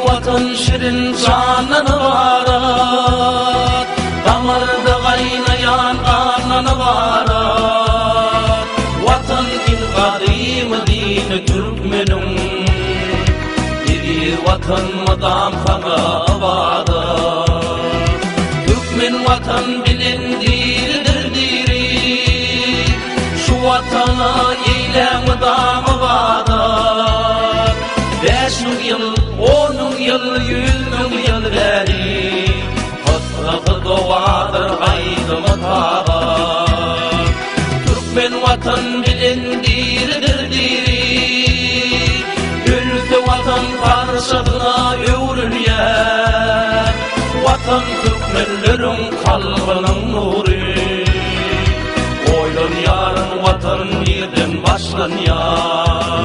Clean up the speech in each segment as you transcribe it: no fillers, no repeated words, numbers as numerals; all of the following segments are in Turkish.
vatan şirin canını varat, damarda kaynayan kanını varat. Vatan din kadim dini Türkmenum, bir vatan madam kana varat. Türkmen vatan bilindirdir diri, şu vatana eylem damı varat. 5 yıl, 10 yıl, 100 yıl beri hatrı doğadır aydımı tabar. Türkmen vatan bilindirdir diri, ülke vatan karşıdına övrülyer. Vatan Türkmenlerin kalbinin nuru, oylun yarın vatan yerden başlan yar.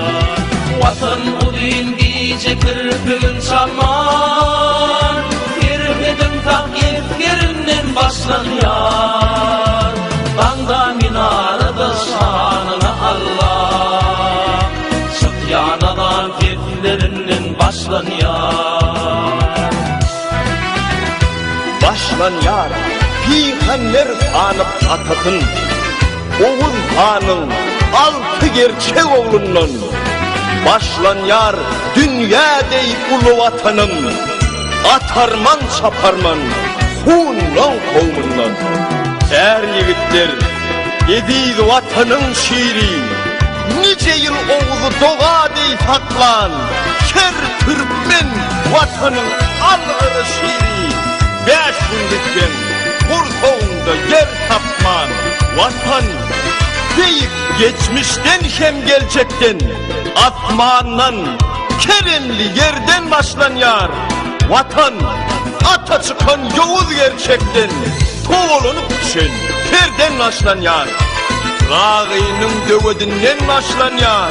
Vatan bu din gece kırpığın çalman, girmedin tak yerinden başlan yar. Dağda minarada şanını Allah, çık yanadan fethilerinden başlan yar. Başlan yar, peygamber tanıp atatın, Oğuz Han'ın 6 gerçek oğlundan. Başlan yar, dünya dey ulu vatanım, atarman çaparman, hunlan kovmundan. Yigitler, ediydi vatanın şiiri, nice yıl Oğuz'u doğa dey saklan. Şer Türkmen vatanın algırı şiiri, 5 gündükken kurtoğunda yer tapman. Vatan deyip geçmişten hem gelecekten, atmandan, keremli yerden başlan yar. Vatan ata çıkan Yavuz gerçekten, toğulunup düşen terden başlan yar. Rağının dövedinden başlan yar,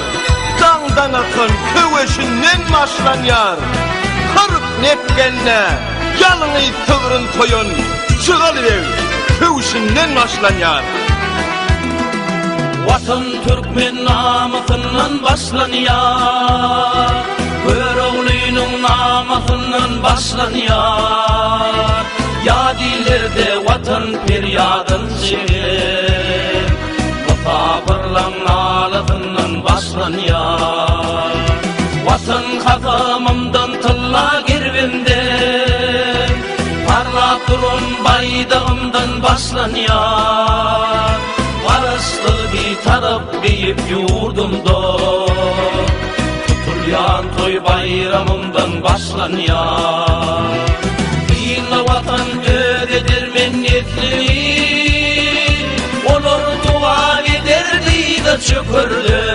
dağdan akan köveşinden başlan yar. Kırık nepkenle yalını tığırın koyun, çıgalıver köveşinden başlan yar. Vatan Türkmen namısından başlan yar, Köroğlu'nun namısından başlan yar. Yadilerde vatan feryadın şiir, musafirlan nalısından başlan yar. Vatan kazamımdan tılla girvimden, parlak durun baydağımdan başlan yar. Barışlı bir taraf deyip yurdumda, tutulyan toy bayramımdan başlan yar. Dinle vatan öğretir mennetliği, olur dua ederdi de çökürdü.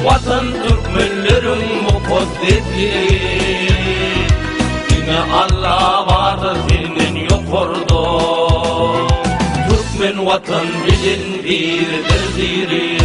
Vatan Türkmenlerin mukaddesi, yine Allah vardır senin yok ordu. Türkmen vatan bilindirdir diri.